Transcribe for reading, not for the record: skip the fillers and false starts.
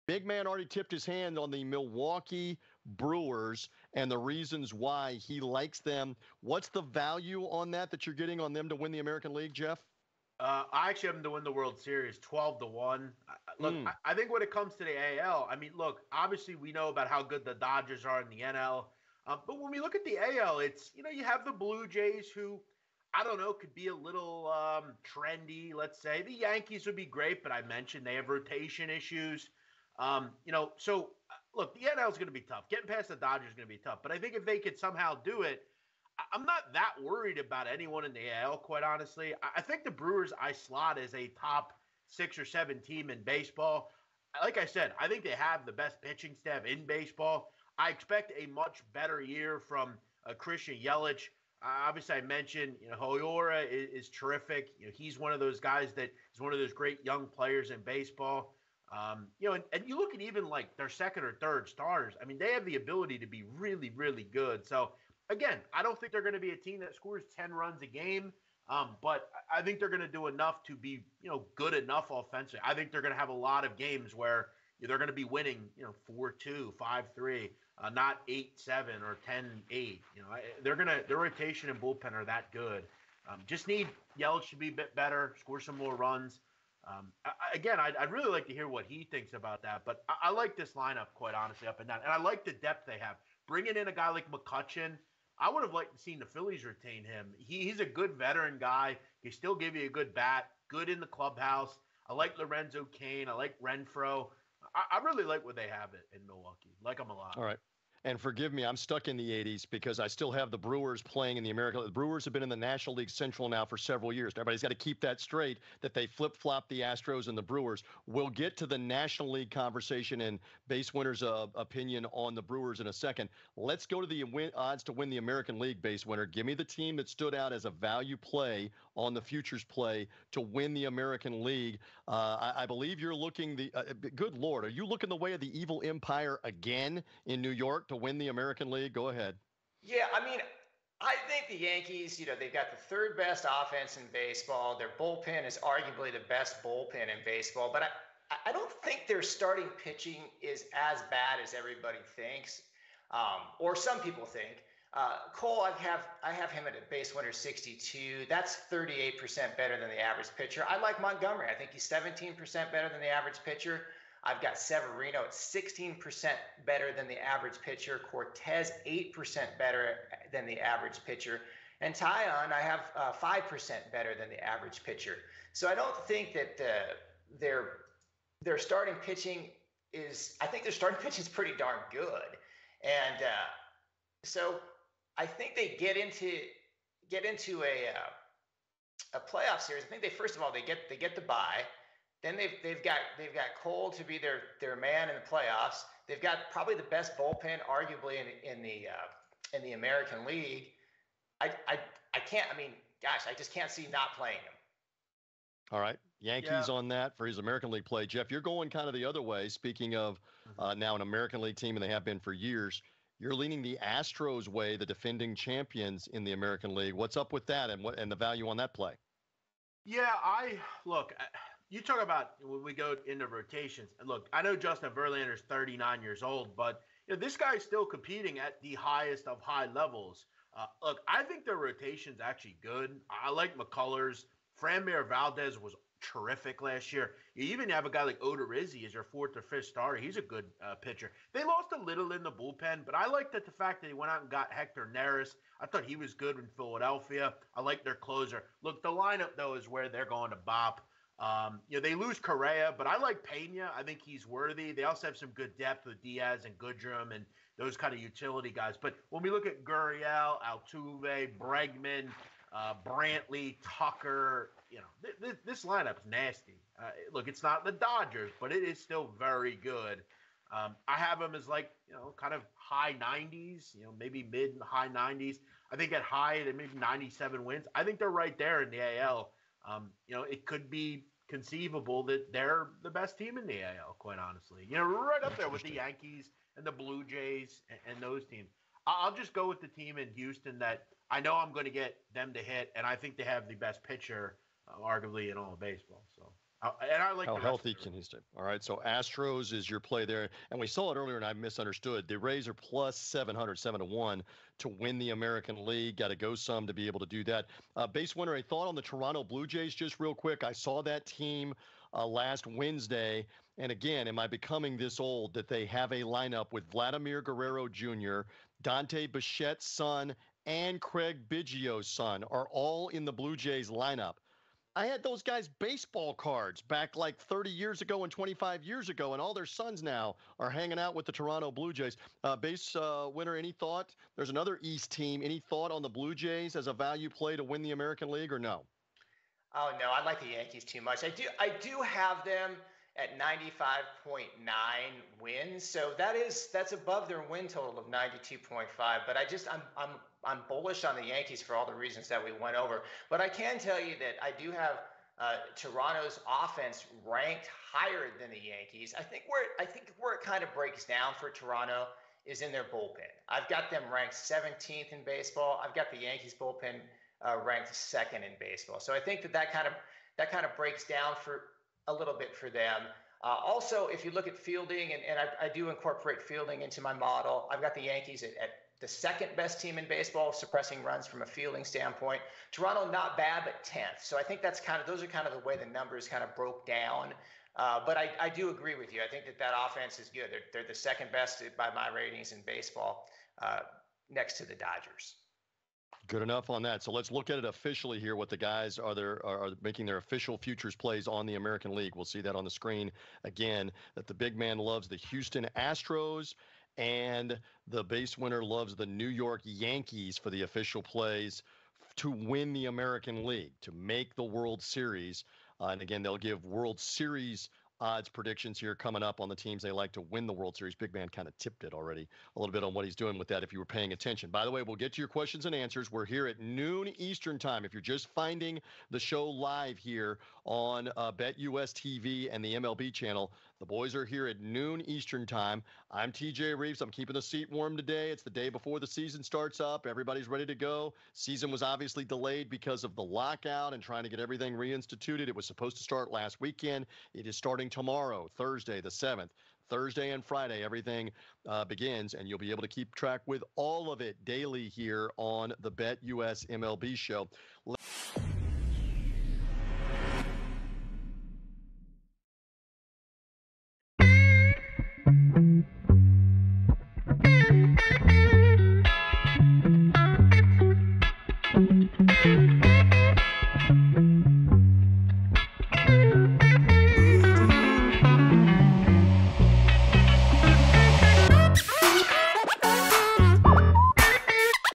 Big man already tipped his hand on the Milwaukee Brewers and the reasons why he likes them. What's the value on that you're getting on them to win the American League, Jeff? I actually have them to win the World Series, 12-1. Look, Mm. I think when it comes to the AL, I mean, look, obviously we know about how good the Dodgers are in the NL. But when we look at the AL, it's, you have the Blue Jays who, I don't know, could be a little trendy, let's say. The Yankees would be great, but I mentioned they have rotation issues. So look, the NL is going to be tough. Getting past the Dodgers is going to be tough. But I think if they could somehow do it, I'm not that worried about anyone in the AL, quite honestly. I think the Brewers I slot as a top 6 or 7 team in baseball. Like I said, I think they have the best pitching staff in baseball. I expect a much better year from Christian Yelich. Obviously, I mentioned Hoyora is terrific. He's one of those guys that is one of those great young players in baseball. And you look at even like their second or third stars. I mean, they have the ability to be really, really good. So again, I don't think they're going to be a team that scores 10 runs a game, but I think they're going to do enough to be good enough offensively. I think they're going to have a lot of games where they're going to be winning 4-2, 5-3, not 8-7 or 10-8. Their rotation and bullpen are that good. Just need Yelich to be a bit better, score some more runs. Again, I'd really like to hear what he thinks about that, but I like this lineup, quite honestly, up and down. And I like the depth they have. Bringing in a guy like McCutchen, I would have liked to seen the Phillies retain him. He's a good veteran guy. He still give you a good bat, good in the clubhouse. I like Lorenzo Cain. I like Renfroe. I really like what they have in Milwaukee. Like them a lot. All right. And forgive me, I'm stuck in the 80s because I still have the Brewers playing in the American League. The Brewers have been in the National League Central now for several years. Everybody's got to keep that straight, that they flip-flop the Astros and the Brewers. We'll get to the National League conversation and BaseWinner's opinion on the Brewers in a second. Let's go to the odds to win the American League, BaseWinner. Give me the team that stood out as a value play on the futures play to win the American League. I believe you're looking good Lord, are you looking the way of the evil empire again in New York to win the American League? Go ahead. Yeah, I mean, I think the Yankees, they've got the third best offense in baseball. Their bullpen is arguably the best bullpen in baseball, but I don't think their starting pitching is as bad as everybody thinks, or some people think. Cole, I have him at a base winner 62. That's 38% better than the average pitcher. I like Montgomery. I think he's 17% better than the average pitcher. I've got Severino at 16% better than the average pitcher. Cortez, 8% better than the average pitcher. And Tyon, I have 5% better than the average pitcher. So I don't think that their starting pitching is – I think their starting pitching is pretty darn good. And so I think they get into a playoff series. I think first of all, they get the bye. Then they've got Cole to be their man in the playoffs. They've got probably the best bullpen, arguably in the American League. I can't. I mean, gosh, I just can't see not playing him. All right, Yankees on that for his American League play. Jeff, you're going kind of the other way. Speaking of now an American League team, and they have been for years. You're leaning the Astros way, the defending champions in the American League. What's up with that, and the value on that play? Yeah, you talk about when we go into rotations. And look, I know Justin Verlander's 39 years old, but this guy's still competing at the highest of high levels. Look, I think their rotation's actually good. I like McCullers. Framber Valdez was terrific last year. You even have a guy like Odorizzi as your fourth or fifth starter. He's a good pitcher. They lost a little in the bullpen, but I like the fact that he went out and got Hector Neris. I thought he was good in Philadelphia. I like their closer. Look, the lineup, though, is where they're going to bop. They lose Correa, but I like Pena. I think he's worthy. They also have some good depth with Diaz and Goodrum and those kind of utility guys. But when we look at Gurriel, Altuve, Bregman, Brantley, Tucker, this lineup's nasty. Look, it's not the Dodgers, but it is still very good. I have them as kind of high 90s, maybe mid and high 90s. I think at high, they maybe 97 wins. I think they're right there in the AL. It could be conceivable that they're the best team in the AL, quite honestly. Right up there with the Yankees and the Blue Jays and those teams. I'll just go with the team in Houston that I know I'm going to get them to hit, and I think they have the best pitcher, arguably, in all of baseball. So And I like How the healthy rest of can he stay? All right, so Astros is your play there. And we saw it earlier, and I misunderstood. The Rays are plus 700, 7-1 to win the American League. Got to go some to be able to do that. BaseWinner, a thought on the Toronto Blue Jays just real quick. I saw that team last Wednesday. And again, am I becoming this old that they have a lineup with Vladimir Guerrero Jr., Dante Bichette's son, and Craig Biggio's son are all in the Blue Jays lineup? I had those guys' baseball cards back like 30 years ago and 25 years ago, and all their sons now are hanging out with the Toronto Blue Jays. BaseWinner, any thought? There's another East team. Any thought on the Blue Jays as a value play to win the American League or no? Oh no, I like the Yankees too much. I do have them at 95.9 wins, so that's above their win total of 92.5. But I'm bullish on the Yankees for all the reasons that we went over. But I can tell you that I do have Toronto's offense ranked higher than the Yankees. I think where it kind of breaks down for Toronto is in their bullpen. I've got them ranked 17th in baseball. I've got the Yankees bullpen ranked second in baseball. So I think that kind of breaks down for a little bit for them. Also, if you look at fielding, and I do incorporate fielding into my model, I've got the Yankees at the second best team in baseball, suppressing runs from a fielding standpoint. Toronto, not bad, but 10th. So I think those are kind of the way the numbers kind of broke down. But I do agree with you. I think that offense is good. They're the second best by my ratings in baseball, next to the Dodgers. Good enough on that. So let's look at it officially here, what the guys are making their official futures plays on the American League. We'll see that on the screen again, that the big man loves the Houston Astros and the BaseWinner loves the New York Yankees for the official plays to win the American League, to make the World Series. And again, they'll give World Series odds predictions here coming up on the teams they like to win the World Series. Big man kind of tipped it already a little bit on what he's doing with that if you were paying attention. By the way, we'll get to your questions and answers. We're here at noon Eastern time. If you're just finding the show live here on BetUS TV and the MLB channel, the boys are here at noon Eastern time. I'm TJ Rives. I'm keeping the seat warm today. It's the day before the season starts up. Everybody's ready to go. Season was obviously delayed because of the lockout and trying to get everything reinstituted. It was supposed to start last weekend. It is starting tomorrow, Thursday, the 7th. Thursday and Friday, everything begins, and you'll be able to keep track with all of it daily here on the BetUS MLB show.